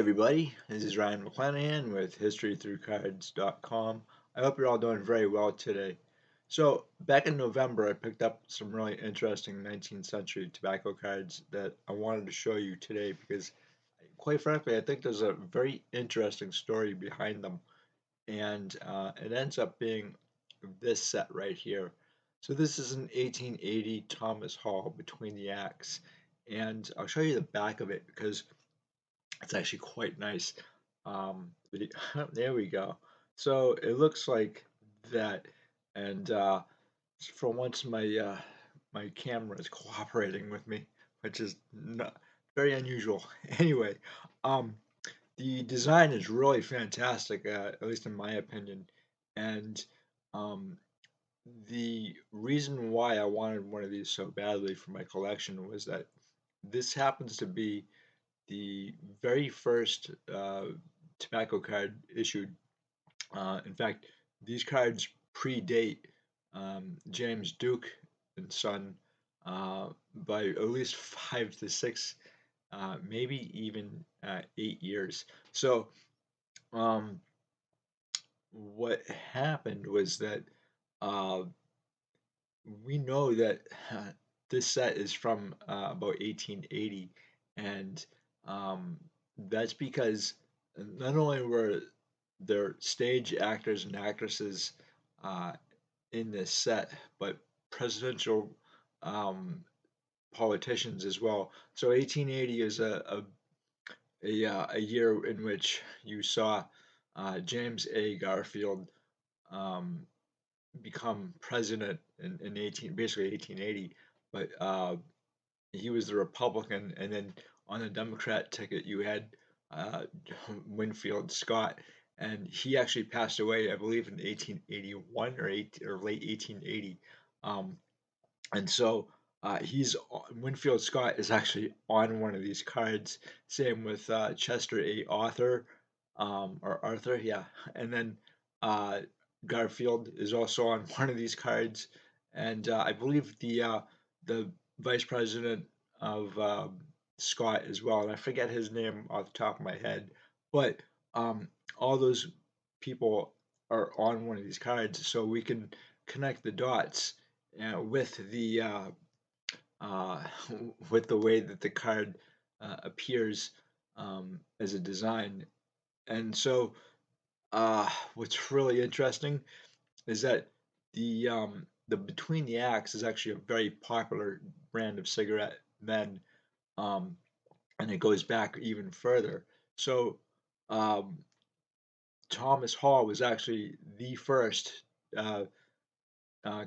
everybody, this is Ryan McClanahan with HistoryThroughCards.com. I hope you're all doing very well today. So, back in November, I picked up some really interesting 19th century tobacco cards that I wanted to show you today because, quite frankly, I think there's a very interesting story behind them. And it ends up being this set right here. So, this is an 1880 Thomas Hall Between the Acts. And I'll show you the back of it because it's actually quite nice. There we go. So it looks like that, and for once my camera is cooperating with me, which is not very unusual. Anyway, um, the design is really fantastic, at least in my opinion, and um, the reason why I wanted one of these so badly for my collection was that this happens to be the very first tobacco card issued. In fact, these cards predate James Duke and Son by at least 5 to 6, maybe even 8 years. So, um, what happened was that uh, we know that this set is from about 1880, and um, that's because not only were there stage actors and actresses uh, in this set, but presidential um, politicians as well. So 1880 is a year in which you saw James A. Garfield um, become president in 1880, but he was the Republican, and then on the Democrat ticket you had uh, Winfield Scott, and he actually passed away, I believe, in 1881 or late 1880, um, and so he's Winfield Scott is actually on one of these cards. Same with Chester A. Arthur, yeah, and then uh, Garfield is also on one of these cards, and I believe the vice president of Scott as well, and I forget his name off the top of my head, but um, all those people are on one of these cards, so we can connect the dots with the uh, with the way that the card appears as a design. And so, what's really interesting is that the Between the Acts is actually a very popular brand of cigarette then, um, and it goes back even further. So, um, Thomas Hall was actually the first uh,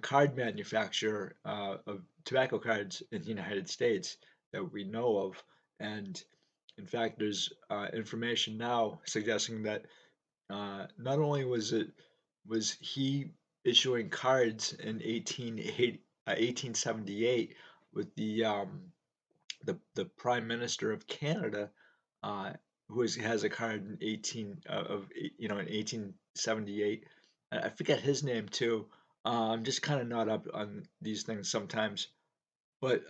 card manufacturer of tobacco cards in the United States that we know of. And in fact, there's information now suggesting that not only was he issuing cards in 1878 with the Prime Minister of Canada, uh, has a card in 1878. I forget his name too. I'm just kind of not up on these things sometimes. But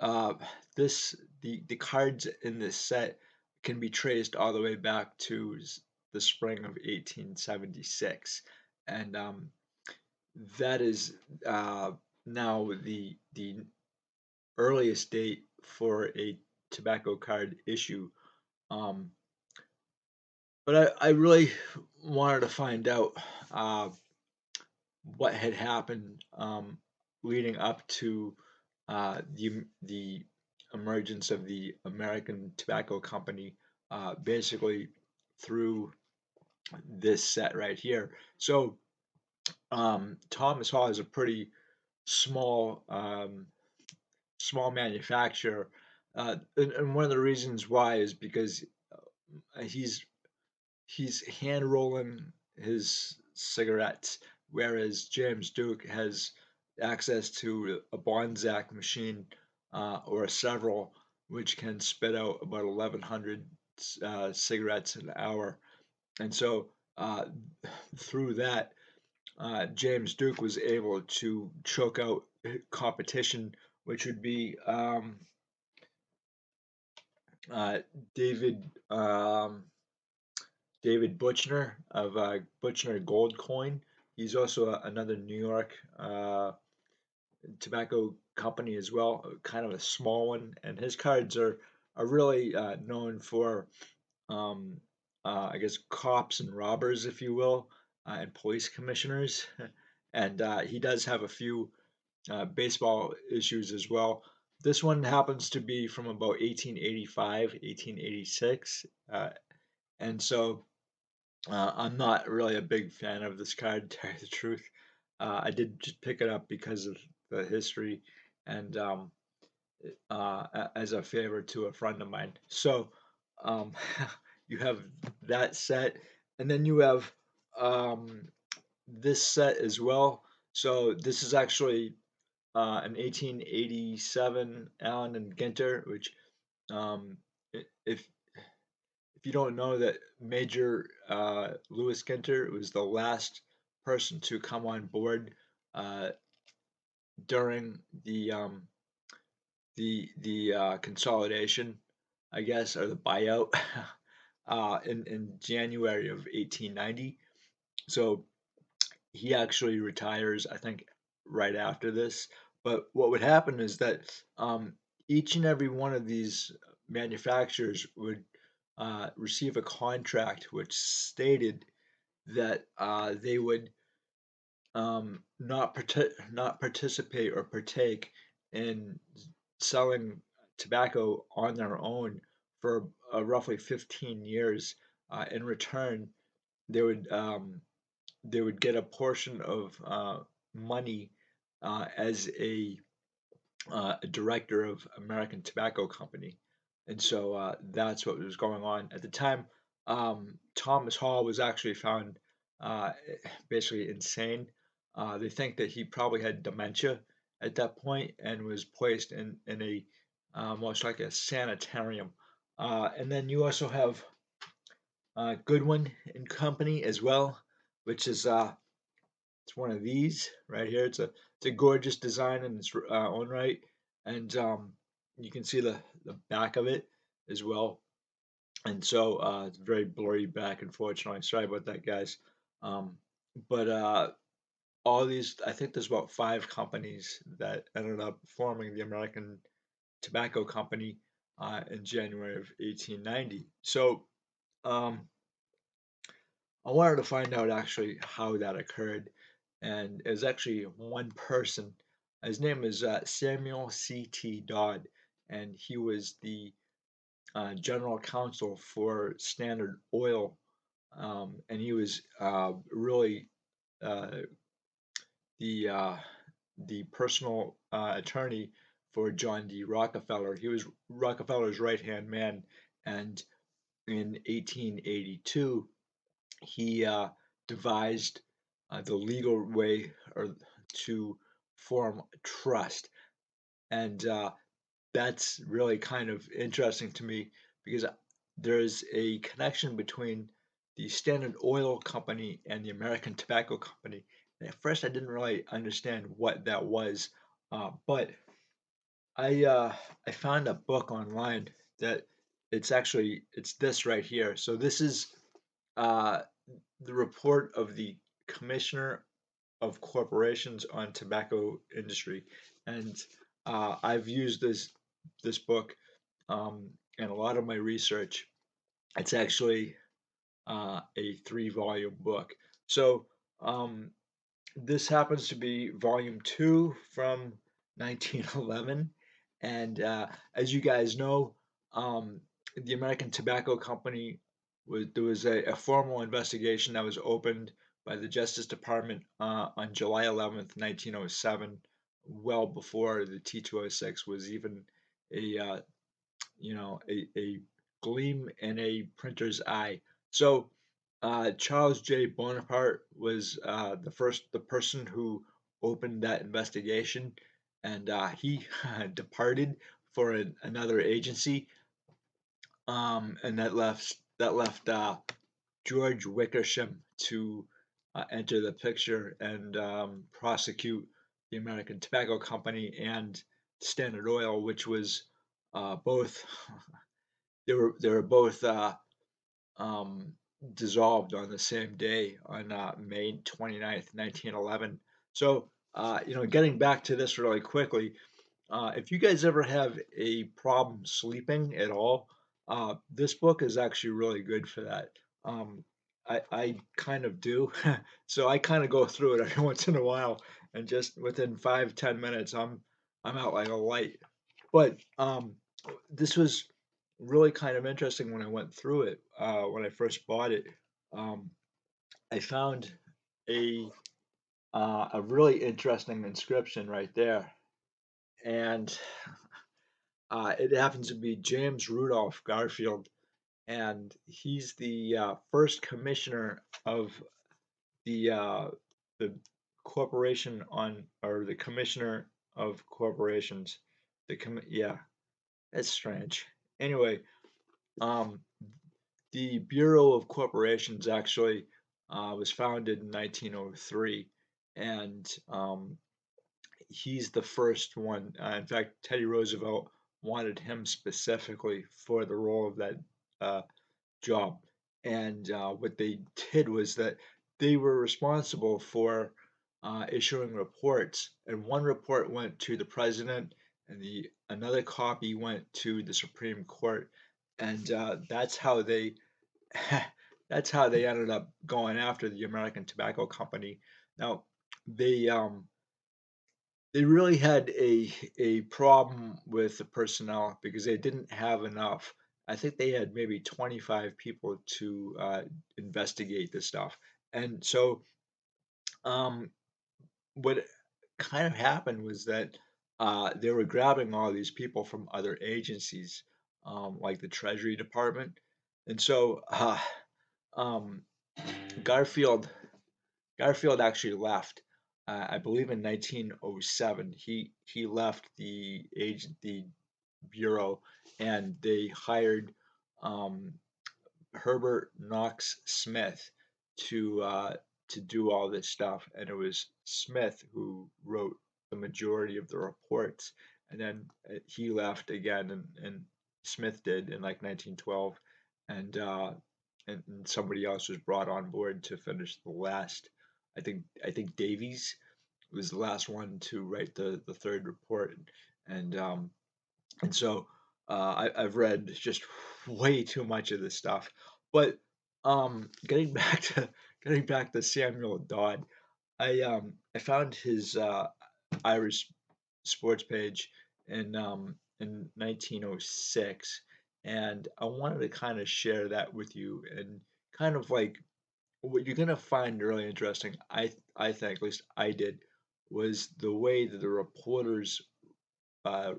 this the cards in this set can be traced all the way back to the spring of 1876, and that is now the earliest date for a tobacco card issue. Um, but I really wanted to find out uh, what had happened leading up to the emergence of the American Tobacco Company, basically through this set right here. So Thomas Hall is a pretty small small manufacturer, and one of the reasons why is because he's he's hand rolling his cigarettes, whereas James Duke has access to a Bonzac machine or several, which can spit out about 1,100 cigarettes an hour. And so through that, James Duke was able to choke out competition, which would be uh, David. David Butchner of Butchner Gold Coin. He's also another New York tobacco company as well, kind of a small one. And his cards are really known for, um, I guess, cops and robbers, if you will, and police commissioners. And he does have a few baseball issues as well. This one happens to be from about 1885, 1886. And so I'm not really a big fan of this card, to tell you the truth. I did just pick it up because of the history and as a favor to a friend of mine. So um, you have that set, and then you have um, this set as well. So this is actually an 1887 Allen and Ginter, which um, if you don't know that Major Lewis Ginter was the last person to come on board uh, during the consolidation, I guess, or the buyout in January of 1890. So he actually retires, I think, right after this. But what would happen is that um, each and every one of these manufacturers would receive a contract which stated that they would not participate or partake in selling tobacco on their own for roughly 15 years. In return, they would um, they would get a portion of money as a director of American Tobacco Company, and so that's what was going on at the time. Thomas Hall was actually found uh, basically insane. They think that he probably had dementia at that point and was placed in a most like a sanitarium. And then you also have Goodwin and Company as well, which is it's one of these right here. It's a gorgeous design in its own right, and you can see the back of it as well. And so it's very blurry back, unfortunately. Sorry about that, guys. Um, but all these, I think there's about five companies that ended up forming the American Tobacco Company in January of 1890. So um, I wanted to find out actually how that occurred, and it was actually one person. His name is Samuel C.T. Dodd, and he was the general counsel for Standard Oil, and he was really uh, the uh, the personal attorney for John D. Rockefeller. He was Rockefeller's right hand man, and in 1882 he devised the legal way or to form trust, and that's really kind of interesting to me because there's a connection between the Standard Oil Company and the American Tobacco Company. And at first, I didn't really understand what that was, but I I found a book online that it's this right here. So this is uh, the report of the Commissioner of Corporations on Tobacco Industry, and I've used this book in a lot of my research. It's actually a three-volume book. So um, this happens to be volume two from 1911, and as you guys know, um, the American Tobacco Company there was a formal investigation that was opened by the Justice Department on July 11th, 1907, well before the T206 was even a a gleam in a printer's eye. So Charles J. Bonaparte was the person who opened that investigation, and he departed for another agency, and that left George Wickersham to enter the picture and prosecute the American Tobacco Company and Standard Oil, which was both they were both dissolved on the same day on May 29th, 1911. So, getting back to this really quickly, if you guys ever have a problem sleeping at all, this book is actually really good for that. Um, I kind of do, so I kind of go through it every once in a while, and just within 5, 10 minutes, I'm out like a light. But this was really kind of interesting when I went through it. When I first bought it, um, I found a a really interesting inscription right there, and it happens to be James Rudolph Garfield, and he's the first commissioner of the uh, the corporation on, or the commissioner of corporations. Yeah, it's strange. Anyway, um, the Bureau of Corporations actually was founded in 1903, and he's the first one. In fact, Teddy Roosevelt wanted him specifically for the role of that uh, job. And what they did was that they were responsible for issuing reports, and one report went to the president, and the another copy went to the Supreme Court, and that's how they ended up going after the American Tobacco Company. Now, they they really had a problem with the personnel because they didn't have enough. I think they had maybe 25 people to investigate this stuff. And so um, what kind of happened was that they were grabbing all these people from other agencies, like the Treasury Department. And so um, Garfield Garfield actually left. I believe in 1907. He left the bureau, and they hired um, Herbert Knox Smith to uh, to do all this stuff, and it was Smith who wrote the majority of the reports. And then he left again, and Smith did in like 1912, and and somebody else was brought on board to finish the last. I think Davies was the last one to write the third report, and so I've read just way too much of this stuff. But getting back to Samuel Dodd, I found his Irish sports page in 1906, and I wanted to kind of share that with you, and kind of like what you're gonna find really interesting. I think, at least I did, was the way that the reporters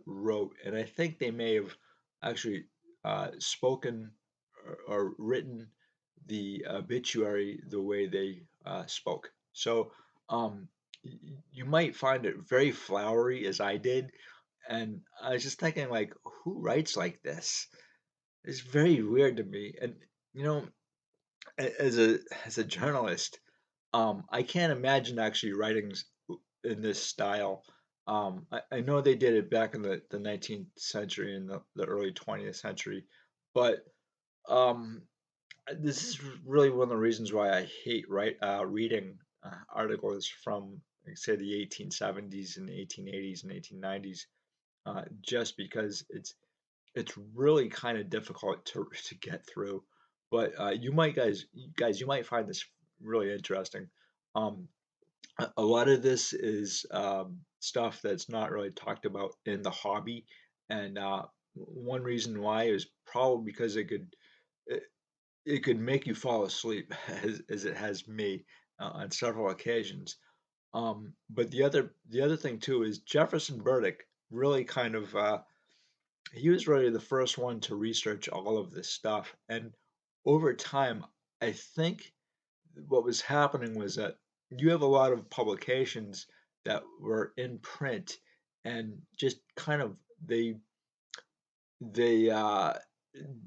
wrote, and I think they may have actually spoken or written the obituary the way they spoke. So um, you might find it very flowery, as I did, and I was just thinking, like, who writes like this? It's very weird to me, and you know, as a journalist, I can't imagine actually writing in this style. I know they did it back in the 19th century and the early 20th century, but um, this is really one of the reasons why I hate reading articles from, like, say, the 1870s and 1880s and 1890s, just because it's really kind of difficult to get through. But you might find this really interesting. Um, a lot of this is stuff that's not really talked about in the hobby, and one reason why is probably because it, it could make you fall asleep, as it has me on several occasions. But the other thing too is Jefferson Burdick really kind of he was really the first one to research all of this stuff, and over time, I think what was happening was that you have a lot of publications that were in print, and just kind of they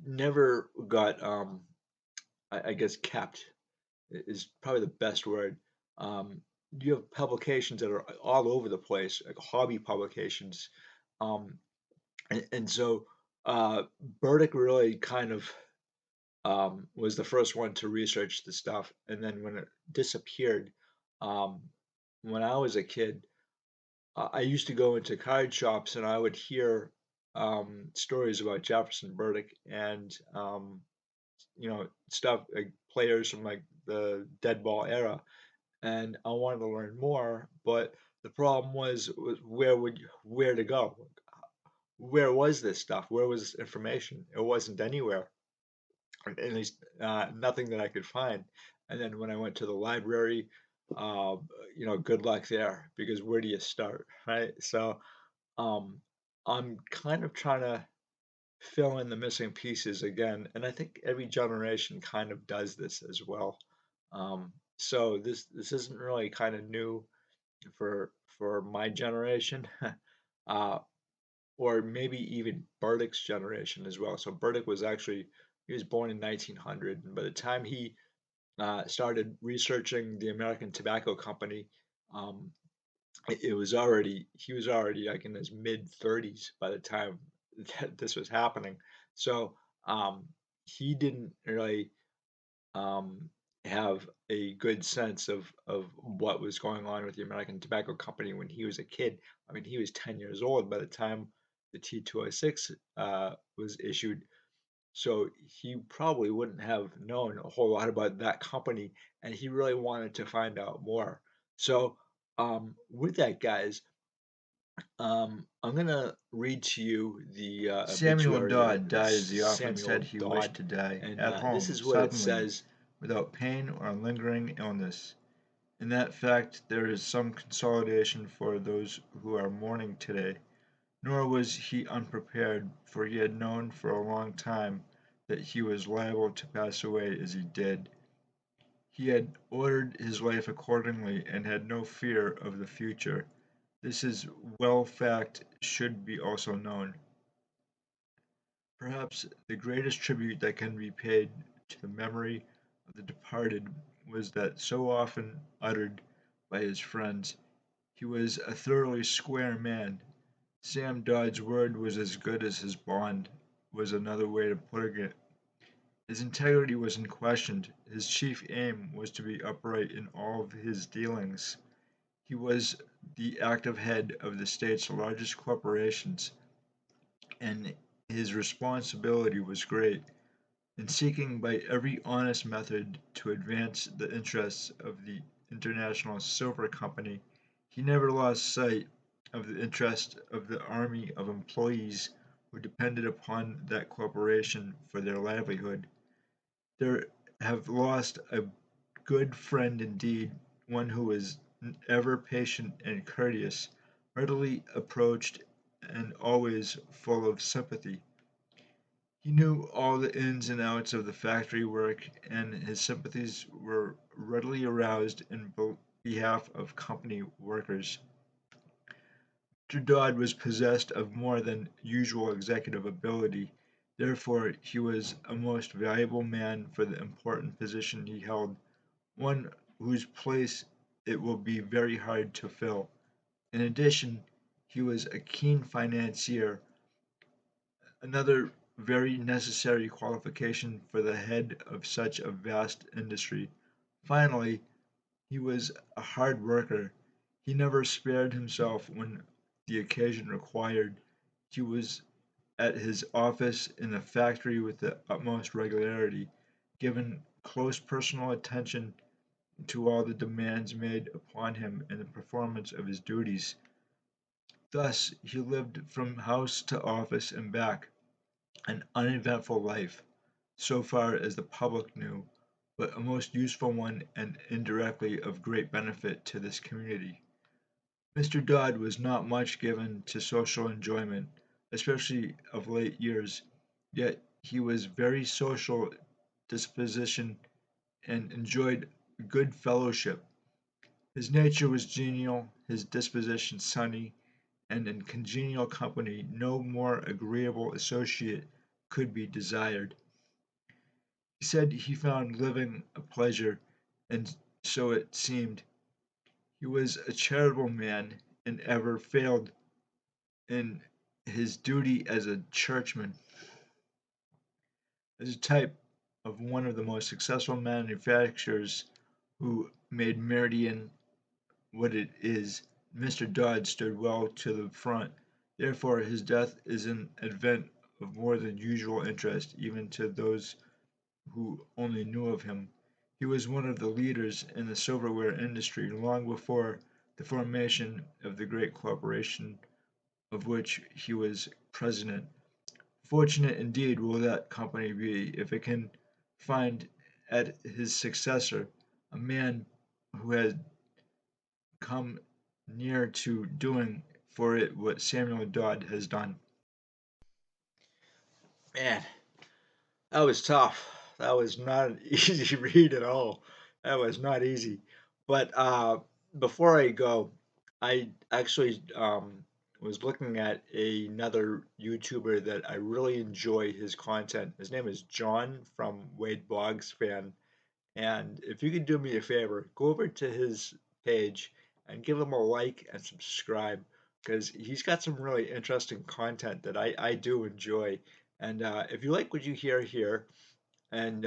never got I guess kept is probably the best word. Um, you have publications that are all over the place, like hobby publications, um, and so Burdick really kind of was the first one to research the stuff, and then when it disappeared, um, when I was a kid, I used to go into card shops and I would hear stories about Jefferson Burdick and stuff like players from like the dead ball era, and I wanted to learn more, but the problem was where to go? Where was this stuff? Where was this information? It wasn't anywhere, or at least nothing that I could find. And then when I went to the library, uh, good luck there because where do you start, right? So um, I'm kind of trying to fill in the missing pieces again, and I think every generation kind of does this as well. So this isn't really kind of new for my generation, uh, or maybe even Burdick's generation as well. So Burdick was actually he was born in 1900, and by the time he started researching the American Tobacco Company, um, it was already he was already like in his mid 30s by the time that this was happening. So um, he didn't really um, have a good sense of what was going on with the American Tobacco Company when he was a kid. I mean, he was 10 years old by the time the T206 was issued. So he probably wouldn't have known a whole lot about that company, and he really wanted to find out more. So, with that, guys, I'm gonna read to you the Samuel obituary Dodd of died as he often said Samuel he wished Dodd, to die, and at this home, is what it suddenly, says. without pain or lingering illness. In that fact there is some consolation for those who are mourning today. Nor was he unprepared, for he had known for a long time that he was liable to pass away as he did. He had ordered his life accordingly, and had no fear of the future. This is well fact should be also known. Perhaps the greatest tribute that can be paid to the memory of the departed was that so often uttered by his friends. He was a thoroughly square man. Sam Dodd's word was as good as his bond, was another way of putting it. His integrity was unquestioned. His chief aim was to be upright in all of his dealings. He was the active head of the state's largest corporations, and his responsibility was great. In seeking by every honest method to advance the interests of the International Silver Company, he never lost sight of the interest of the army of employees who depended upon that corporation for their livelihood. They have lost a good friend indeed, one who was ever patient and courteous, readily approached, and always full of sympathy. He knew all the ins and outs of the factory work, and his sympathies were readily aroused in behalf of company workers. Mr. Dodd was possessed of more than usual executive ability, therefore he was a most valuable man for the important position he held, one whose place it will be very hard to fill. In addition, he was a keen financier, another very necessary qualification for the head of such a vast industry. Finally, he was a hard worker. He never spared himself when the occasion required. He was at his office in the factory with the utmost regularity, given close personal attention to all the demands made upon him in the performance of his duties. Thus he lived from house to office and back, an uneventful life, so far as the public knew, but a most useful one and indirectly of great benefit to this community. Mr. Dodd was not much given to social enjoyment, especially of late years, yet he was very social disposition and enjoyed good fellowship. His nature was genial, his disposition sunny, and in congenial company no more agreeable associate could be desired. He said he found living a pleasure, and so it seemed. He was a charitable man, and ever failed in his duty as a churchman. As a type, of one of the most successful manufacturers who made Meridian what it is. Mr. Dodd stood well to the front. Therefore, his death is an event of more than usual interest, even to those who only knew of him. He was one of the leaders in the silverware industry long before the formation of the great corporation of which he was president. Fortunate indeed will that company be if it can find at his successor a man who has come near to doing for it what Samuel Dodd has done. Man, that was tough. That was not an easy read at all. That was not easy. But before I go, I actually was looking at another YouTuber that I really enjoy his content. His name is John from Wade Boggs Fan. And if you could do me a favor, go over to his page and give him a like and subscribe because he's got some really interesting content that I do enjoy. And if you like what you hear here and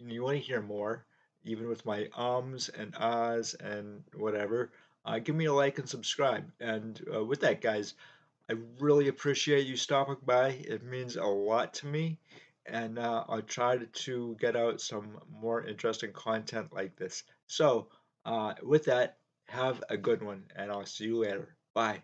you want to hear more, even with my ums and ahs and whatever, give me a like and subscribe. And with that, guys, I really appreciate you stopping by. It means a lot to me. And I'll try to get out some more interesting content like this. So, with that, have a good one, and I'll see you later. Bye.